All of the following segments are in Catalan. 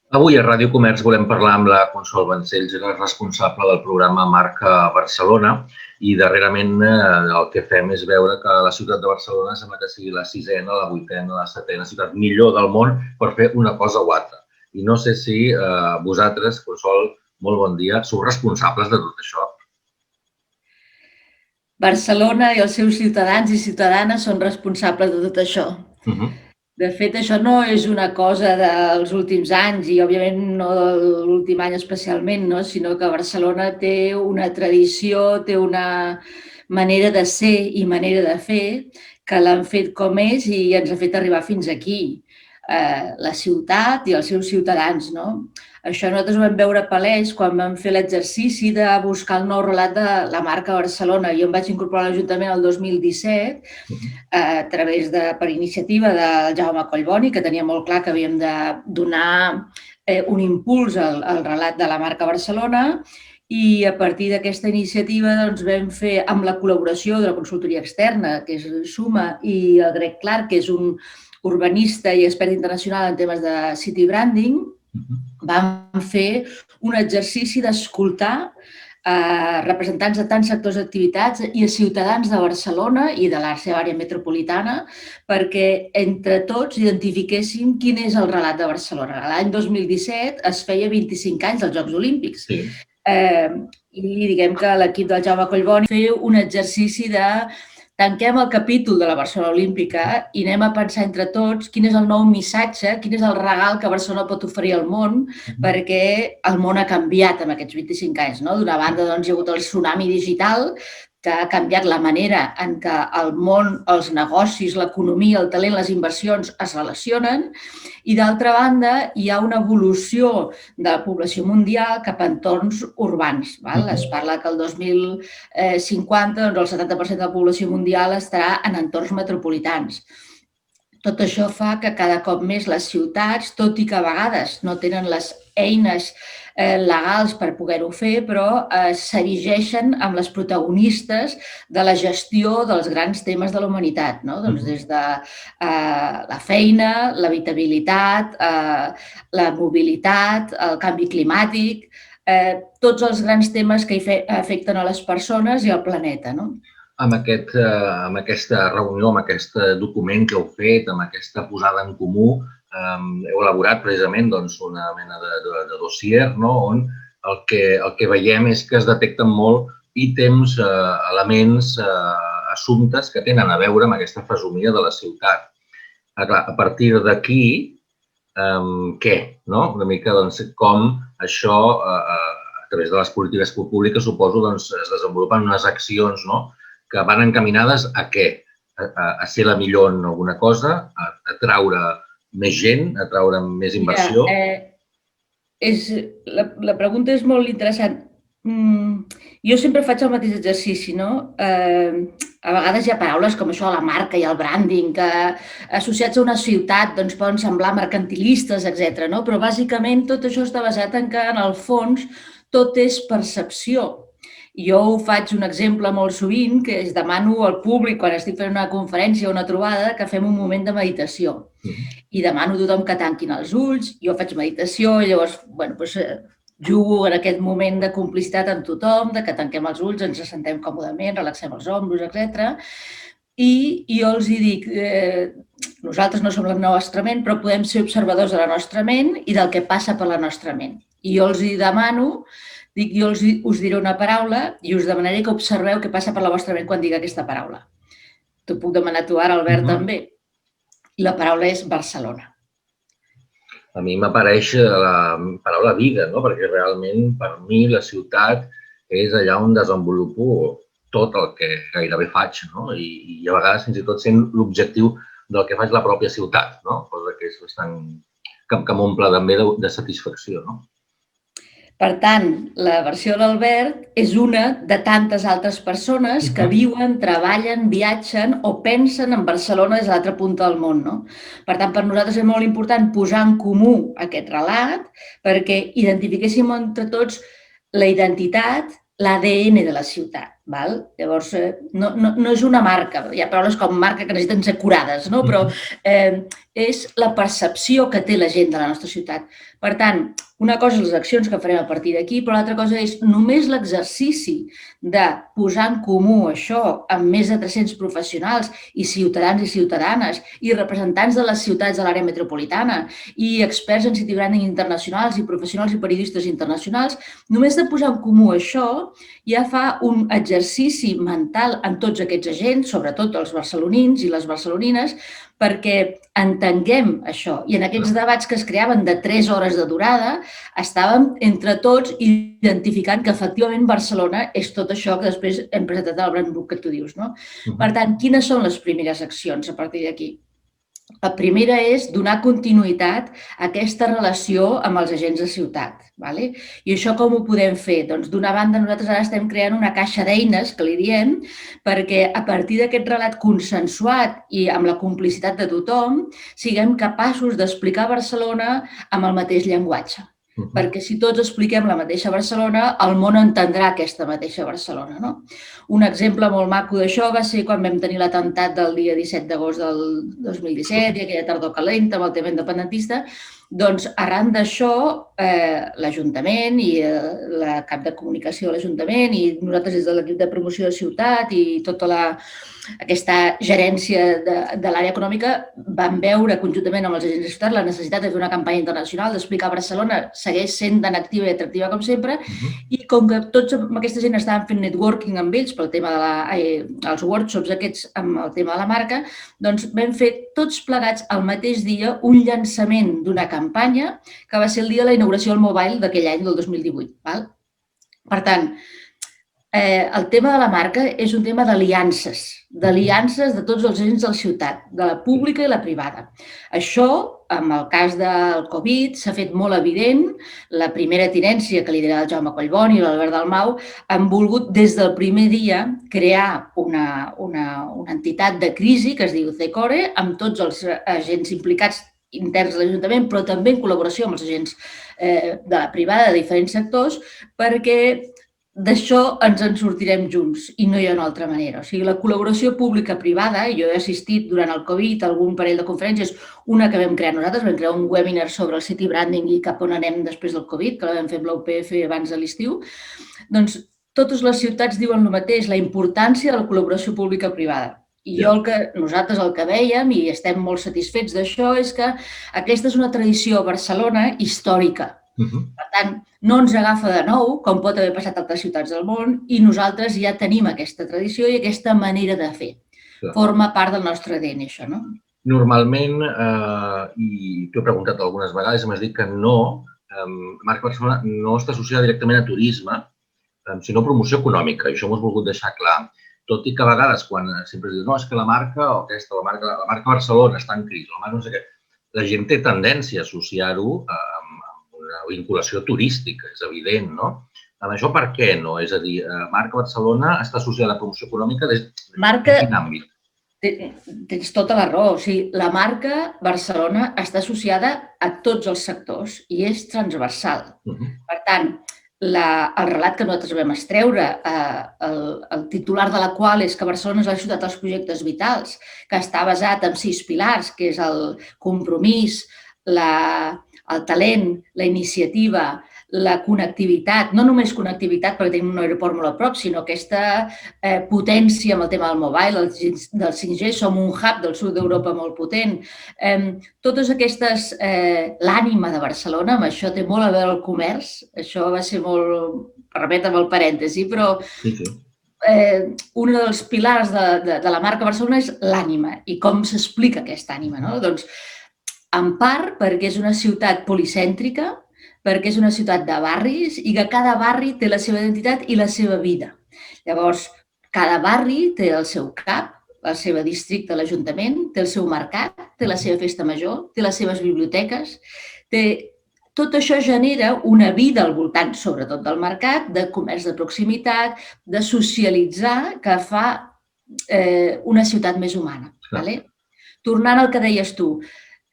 Avui a Ràdio Comerç volem parlar amb la Consol Vancells, era responsable del programa Marca Barcelona, i darrerament el que fem és veure que la ciutat de Barcelona sembla que sigui la sisena, la vuitena, la setena ciutat millor del món per fer una cosa o altra. I no sé si vosaltres, Consol, molt bon dia, sou responsables de tot això. Barcelona i els seus ciutadans i ciutadanes són responsables de tot això. De fet, això no és una cosa dels últims anys i, òbviament, no de l'últim any especialment, no? Sinó que Barcelona té una tradició, té una manera de ser i manera de fer que l'han fet com és i ens ha fet arribar fins aquí. La ciutat i els seus ciutadans, no? Això nosaltres ho vam veure palès quan vam fer l'exercici de buscar el nou relat de la marca Barcelona. Jo em vaig incorporar a l'Ajuntament el 2017 per iniciativa del Jaume Collboni, que tenia molt clar que havíem de donar un impuls al relat de la marca Barcelona, i a partir d'aquesta iniciativa doncs, vam fer, amb la col·laboració de la consultoria externa, que és Suma, i el Greg Clark, que és un urbanista i expert internacional en temes de city branding, vam fer un exercici d'escoltar representants de tants sectors d'activitats i a ciutadans de Barcelona i de la seva àrea metropolitana perquè entre tots identifiquéssim quin és el relat de Barcelona. L'any 2017 es feia 25 anys dels Jocs Olímpics. Sí. I diguem que l'equip del Jaume Collboni feu un exercici de tanquem el capítol de la Barcelona Olímpica i anem a pensar entre tots quin és el nou missatge, quin és el regal que Barcelona pot oferir al món, perquè el món ha canviat en aquests 25 anys. D'una banda, hi ha hagut el tsunami digital, que ha canviat la manera en què el món, els negocis, l'economia, el talent, les inversions es relacionen, i d'altra banda hi ha una evolució de la població mundial cap a entorns urbans. Es parla que el 2050 el 70% de la població mundial estarà en entorns metropolitans. Tot això fa que cada cop més les ciutats, tot i que a vegades no tenen les eines legals per poder-ho fer, però s'erigeixen amb les protagonistes de la gestió dels grans temes de la humanitat, des de la feina, l'habitabilitat, la mobilitat, el canvi climàtic, tots els grans temes que afecten a les persones i al planeta. Amb aquesta reunió, amb aquest document que heu fet, amb aquesta posada en comú, heu elaborat precisament una mena de dossier on el que veiem és que es detecten molt ítems, elements, assumptes que tenen a veure amb aquesta fesomia de la ciutat. A partir d'aquí, què? Una mica com això, a través de les polítiques públiques, suposo, es desenvolupen unes accions que van encaminades a què? A ser la millor en alguna cosa, a atraure més gent, atraure més inversió? La pregunta és molt interessant. Jo sempre faig el mateix exercici, A vegades hi ha paraules com això, la marca i el branding, que associats a una ciutat poden semblar mercantilistes, etc. Però bàsicament tot això està basat en que, en el fons, tot és percepció. Jo ho faig un exemple molt sovint, que és demano al públic, quan estic fent una conferència o una trobada, que fem un moment de meditació. I demano a tothom que tanquin els ulls, jo faig meditació, i llavors jugo en aquest moment de complicitat amb tothom, de que tanquem els ulls, ens assentem còmodament, relaxem els ombros, etc. I jo els dic, nosaltres no som la nostra ment, però podem ser observadors de la nostra ment i del que passa per la nostra ment. I jo els demano, jo us diré una paraula i us demanaré que observeu què passa per la vostra ment quan digui aquesta paraula. T'ho puc demanar tu ara, Albert, també. I la paraula és Barcelona. A mi m'apareix la paraula vida, perquè realment per mi la ciutat és allà on desenvolupo tot el que gairebé faig, i a vegades fins i tot sent l'objectiu del que faig la pròpia ciutat, cosa que és bastant que m'omple també de satisfacció. Per tant, la versió de l'Albert és una de tantes altres persones que viuen, treballen, viatgen o pensen en Barcelona des de l'altra punta del món. Per tant, per nosaltres és molt important posar en comú aquest relat perquè identifiquéssim entre tots la identitat, l'ADN de la ciutat. Llavors, no és una marca. Hi ha paraules com marca que necessiten ser curades, no? Però és la percepció que té la gent de la nostra ciutat. Per tant, una cosa és les accions que farem a partir d'aquí, però l'altra cosa és només l'exercici de posar en comú això amb més de 300 professionals i ciutadans i ciutadanes i representants de les ciutats de l'àrea metropolitana i experts en city branding internacionals i professionals i periodistes internacionals, només de posar en comú això ja fa un exercici mental amb tots aquests agents, sobretot els barcelonins i les barcelonines, perquè entenguem això. I en aquests debats que es creaven de 3 hores de durada, estàvem entre tots identificant que efectivament Barcelona és tot això que després hem presentat al Brand Book que tu dius, no? Per tant, quines són les primeres accions a partir d'aquí? La primera és donar continuïtat a aquesta relació amb els agents de ciutat. I això com ho podem fer? Doncs d'una banda nosaltres ara estem creant una caixa d'eines, que li diem, perquè a partir d'aquest relat consensuat i amb la complicitat de tothom siguem capaços d'explicar Barcelona amb el mateix llenguatge. Perquè si tots expliquem la mateixa Barcelona, el món entendrà aquesta mateixa Barcelona, no? Un exemple molt maco d'això va ser quan vam tenir l'atemptat del dia 17 d'agost del 2017 i aquella tardor calenta amb el tema independentista. Doncs, arran d'això, l'Ajuntament i la cap de comunicació de l'Ajuntament i nosaltres des de l'equip de promoció de ciutat i tota aquesta gerència de l'àrea econòmica vam veure conjuntament amb els agents de ciutat la necessitat de fer una campanya internacional, d'explicar Barcelona segueix sent tan activa i atractiva com sempre i com que tots amb aquesta gent estaven fent networking amb ells pel tema dels workshops aquests amb el tema de la marca, doncs vam fer tots plegats al mateix dia un llançament d'una campanya que va ser el dia de la inauguració del Mobile d'aquell any, del 2018. Per tant, el tema de la marca és un tema d'aliances de tots els agents de la ciutat, de la pública i la privada. Això, en el cas del Covid, s'ha fet molt evident. La primera tinència que lidera el Jaume Collboni i l'Albert Dalmau han volgut des del primer dia crear una entitat de crisi que es diu CECORE amb tots els agents implicats interns de l'Ajuntament, però també en col·laboració amb els agents de la privada de diferents sectors, perquè d'això ens en sortirem junts i no hi ha una altra manera. O sigui, la col·laboració pública-privada, jo he assistit durant el Covid a algun parell de conferències, una que vam crear nosaltres, vam crear un webinar sobre el city branding i cap on anem després del Covid, que la vam fer amb la UPF abans de l'estiu. Doncs totes les ciutats diuen el mateix, la importància de la col·laboració pública-privada. I nosaltres el que vèiem, i estem molt satisfets d'això, és que aquesta és una tradició a Barcelona històrica. Per tant, no ens agafa de nou, com pot haver passat a altres ciutats del món, i nosaltres ja tenim aquesta tradició i aquesta manera de fer. Forma part del nostre ADN, això, no? Normalment, i t'ho he preguntat algunes vegades, m'has dit que no, marca Barcelona no està associada directament a turisme, sinó a promoció econòmica, i això m'ho has volgut deixar clar. Tot i que a vegades, quan sempre es diu, no, és que la marca la marca Barcelona està en crisi, la marca no sé què, la gent té tendència a associar-ho amb una vinculació turística, és evident, no? Amb això per què no? És a dir, marca Barcelona està associada a la promoció econòmica des de quin àmbit? Tens tota la raó. O sigui, la marca Barcelona està associada a tots els sectors i és transversal. Per tant, el relat que nosaltres vam extreure, el titular de la qual és que Barcelona és la ciutat dels projectes vitals, que està basat en 6 pilars, que és el compromís, el talent, la iniciativa, la connectivitat, no només connectivitat perquè tenim un aeroport molt a prop, sinó aquesta potència amb el tema del mobile, del 5G, som un hub del sud d'Europa molt potent. Totes aquestes, l'ànima de Barcelona, amb això té molt a veure el comerç, això va ser molt, permetem el parèntesi, però un dels pilars de la marca Barcelona és l'ànima i com s'explica aquesta ànima, no? Doncs, en part perquè és una ciutat policèntrica, perquè és una ciutat de barris i que cada barri té la seva identitat i la seva vida. Llavors, cada barri té el seu CAP, el seu districte, l'Ajuntament, té el seu mercat, té la seva festa major, té les seves biblioteques. Tot això genera una vida al voltant, sobretot del mercat, de comerç de proximitat, de socialitzar, que fa una ciutat més humana. Tornant al que deies tu,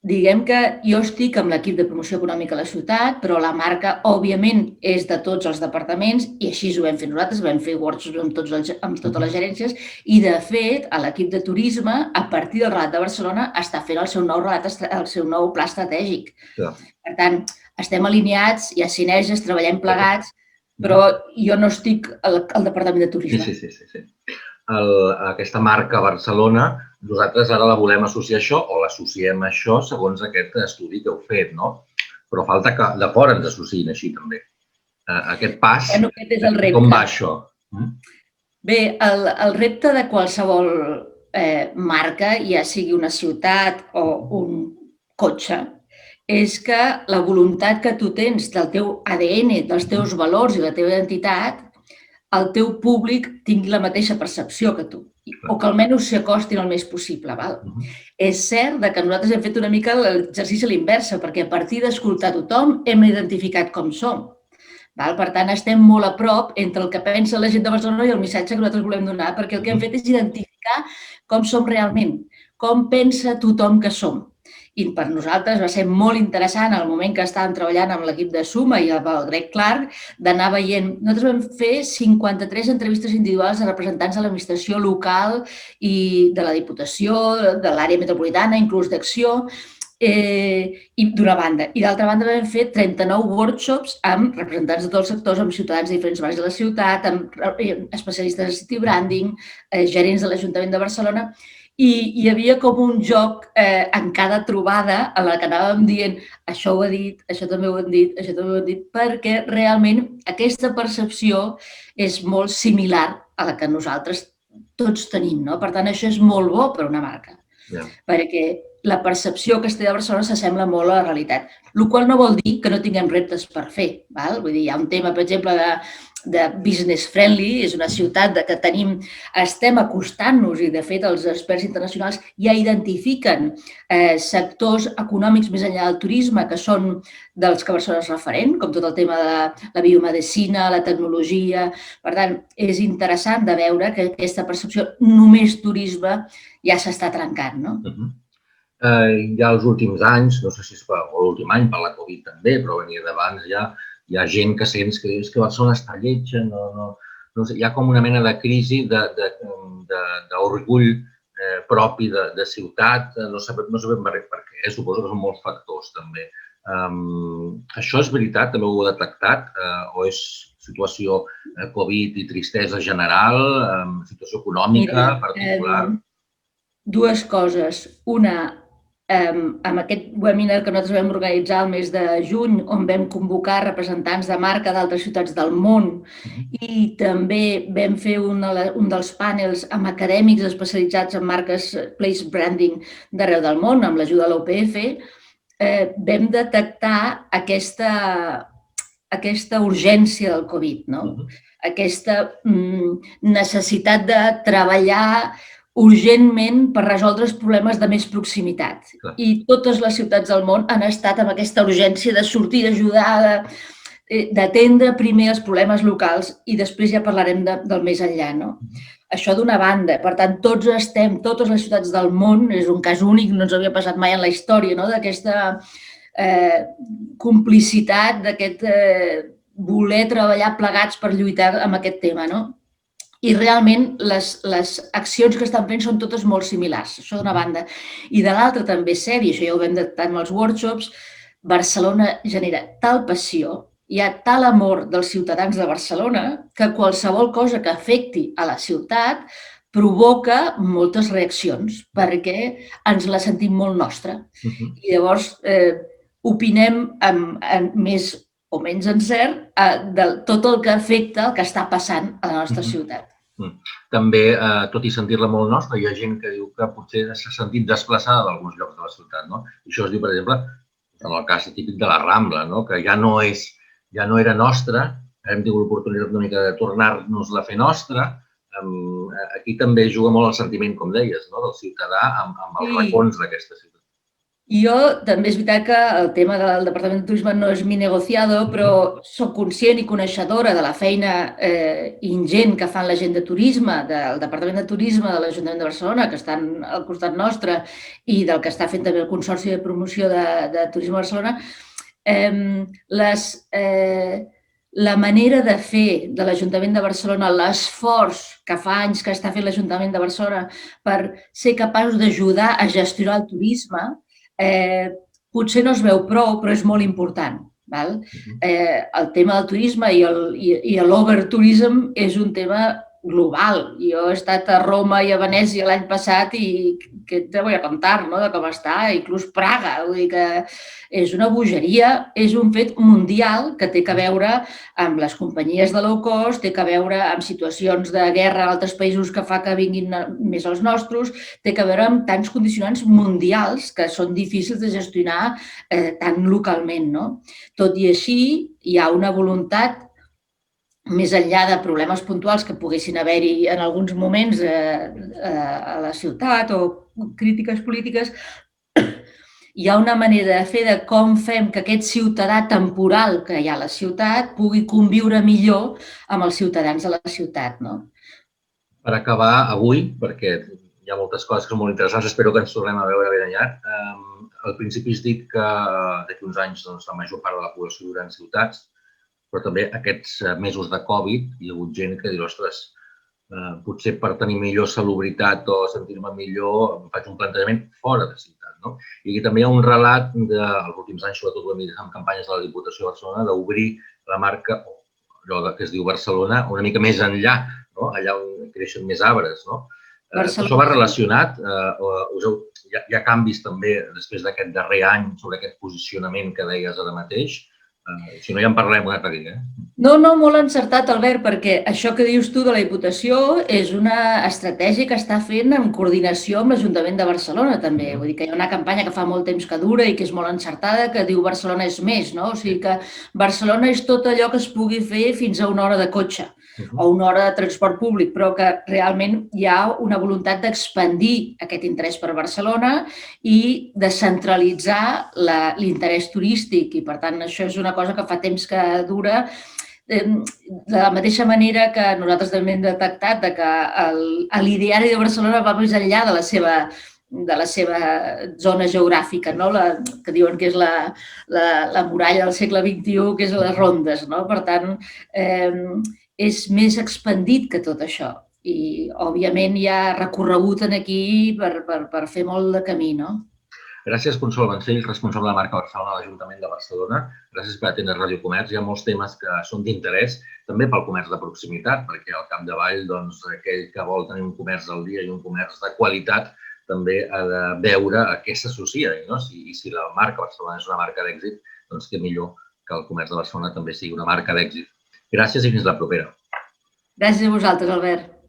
diguem que jo estic amb l'equip de promoció econòmica a la ciutat, però la marca, òbviament, és de tots els departaments i així ho vam fer nosaltres, vam fer workshops amb totes les gerències i, de fet, l'equip de turisme, a partir del relat de Barcelona, està fent el seu nou pla estratègic. Per tant, estem alineats, hi ha sinergies, treballem plegats, però jo no estic al departament de turisme. Sí. Aquesta marca Barcelona, nosaltres ara la volem associar a això o l'associem a això segons aquest estudi que heu fet, no? Però falta que de fora ens associïn així també. Aquest pas, com va això? Bé, el repte de qualsevol marca, ja sigui una ciutat o un cotxe, és que la voluntat que tu tens del teu ADN, dels teus valors i la teva identitat, el teu públic tingui la mateixa percepció que tu, o que almenys s'hi acostin el més possible. És cert que nosaltres hem fet una mica l'exercici a l'inversa, perquè a partir d'escoltar tothom hem identificat com som. Per tant, estem molt a prop entre el que pensa la gent de Barcelona i el missatge que nosaltres volem donar, perquè el que hem fet és identificar com som realment, com pensa tothom que som. I per nosaltres va ser molt interessant el moment que estàvem treballant amb l'equip de Suma i amb el Greg Clark d'anar veient. Nosaltres vam fer 53 entrevistes individuals a representants de l'administració local i de la Diputació, de l'àrea metropolitana, inclús d'Acció, d'una banda. I d'altra banda vam fer 39 workshops amb representants de tots els sectors, amb ciutadans de diferents barris de la ciutat, amb especialistes en city branding, gerents de l'Ajuntament de Barcelona. I hi havia com un joc en cada trobada en la que anàvem dient això ho ha dit, això també ho hem dit, això també ho hem dit, perquè realment aquesta percepció és molt similar a la que nosaltres tots tenim. Per tant, això és molt bo per una marca, perquè la percepció que es té de Barcelona s'assembla molt a la realitat, el qual no vol dir que no tinguem reptes per fer. Vull dir, hi ha un tema, per exemple, de business friendly, és una ciutat que estem acostant-nos i, de fet, els experts internacionals ja identifiquen sectors econòmics més enllà del turisme que són dels que Barcelona és referent, com tot el tema de la biomedicina, la tecnologia. Per tant, és interessant de veure que aquesta percepció només turisme ja s'està trencant, no? Ja els últims anys, no sé si és l'últim any per la Covid també, però venia d'abans ja, hi ha gent que sents que Barcelona està lletja, no sé, hi ha com una mena de crisi d'orgull propi de ciutat, no sabem per què, suposo que són molts factors també. Això és veritat, també ho heu detectat, o és situació Covid i tristesa general, situació econòmica particular? Dues coses. Una, amb aquest webinar que nosaltres vam organitzar el mes de juny, on vam convocar representants de marca d'altres ciutats del món i també vam fer un dels panels amb acadèmics especialitzats en marques place branding d'arreu del món, amb l'ajuda de l'OPF, vam detectar aquesta urgència del Covid, aquesta necessitat de treballar urgentment per resoldre els problemes de més proximitat. I totes les ciutats del món han estat amb aquesta urgència de sortir, d'ajudar, d'atendre primer els problemes locals i després ja parlarem del més enllà. Això d'una banda. Per tant, totes les ciutats del món, és un cas únic, no ens havia passat mai en la història, d'aquesta complicitat, d'aquest voler treballar plegats per lluitar amb aquest tema, I realment les accions que estan fent són totes molt similars, això d'una banda. I de l'altra també és cert, i això ja ho vam detectar amb els workshops, Barcelona genera tal passió, hi ha tal amor dels ciutadans de Barcelona que qualsevol cosa que afecti a la ciutat provoca moltes reaccions perquè ens la sentim molt nostra. I llavors opinem amb més o menys encert de tot el que afecta el que està passant a la nostra ciutat. També, tot i sentir-la molt nostra, hi ha gent que diu que potser s'ha sentit desplaçada d'alguns llocs de la ciutat. I això es diu, per exemple, en el cas típic de la Rambla, que ja no era nostra, hem tingut l'oportunitat una mica de tornar-nos-la a fer nostra. Aquí també juga molt el sentiment, com deies, del ciutadà amb els racons d'aquesta ciutat. Jo també és veritat que el tema del Departament de Turisme no és mi negociado, però soc conscient i coneixedora de la feina ingent que fan la gent de turisme, del Departament de Turisme de l'Ajuntament de Barcelona, que estan al costat nostre, i del que està fent també el Consorci de Promoció de Turisme de Barcelona. La manera de fer de l'Ajuntament de Barcelona, l'esforç que fa anys que està fent l'Ajuntament de Barcelona per ser capaços d'ajudar a gestionar el turisme, potser no es veu prou, però és molt important. Val? El tema del turisme i l'overtourism és un tema global. Jo he estat a Roma i a Venècia l'any passat i què te vull a contar, no?, de com està, inclús Praga. Vull dir que és una bogeria, és un fet mundial que té a veure amb les companyies de low cost, té a veure amb situacions de guerra en altres països que fa que vinguin més als nostres, té a veure amb tants condicionants mundials que són difícils de gestionar tan localment, no? Tot i així, hi ha una voluntat, més enllà de problemes puntuals que poguessin haver-hi en alguns moments a la ciutat o crítiques polítiques, hi ha una manera de fer de com fem que aquest ciutadà temporal que hi ha a la ciutat pugui conviure millor amb els ciutadans de la ciutat, no? Per acabar avui, perquè hi ha moltes coses que són molt interessants, espero que ens tornem a veure ben aviat. Al principi has dit que d'aquí uns anys la major part de la població viurà en ciutats, però també aquests mesos de Covid hi ha hagut gent que diu, ostres, potser per tenir millor salubritat o sentir-me millor em faig un plantejament fora de ciutat, no? I aquí també hi ha un relat dels últims anys, sobretot ho hem vist en campanyes de la Diputació de Barcelona, d'obrir la marca, allò que es diu Barcelona, una mica més enllà, no? Allà on creixen més arbres, no? Això va relacionat? Hi ha canvis també després d'aquest darrer any sobre aquest posicionament que deies ara mateix? Si no, ja en parlarem un altre dia. No, molt encertat, Albert, perquè això que dius tu de la Diputació és una estratègia que està fent en coordinació amb l'Ajuntament de Barcelona, també. Vull dir que hi ha una campanya que fa molt temps que dura i que és molt encertada, que diu Barcelona és més, no? O sigui que Barcelona és tot allò que es pugui fer fins a una hora de cotxe o una hora de transport públic, però que realment hi ha una voluntat d'expandir aquest interès per Barcelona i de centralitzar l'interès turístic. I, per tant, això és una cosa que fa temps que dura. De la mateixa manera que nosaltres també hem detectat que l'ideari de Barcelona va més enllà de la seva zona geogràfica, no? Que diuen que és la muralla del segle XXI, que és les rondes, no? Per tant, és més expandit que tot això. I, òbviament, hi ha recorregut aquí per fer molt de camí, no? Gràcies, Consol Vancell, responsable de marca Barcelona de l'Ajuntament de Barcelona. Gràcies per atendre Ràdio Comerç. Hi ha molts temes que són d'interès, també pel comerç de proximitat, perquè al capdavall, doncs, aquell que vol tenir un comerç al dia i un comerç de qualitat també ha de veure a què s'associa. I si la marca Barcelona és una marca d'èxit, doncs què millor que el comerç de Barcelona també sigui una marca d'èxit. Gràcies i fins la propera. Gràcies a vosaltres, Albert.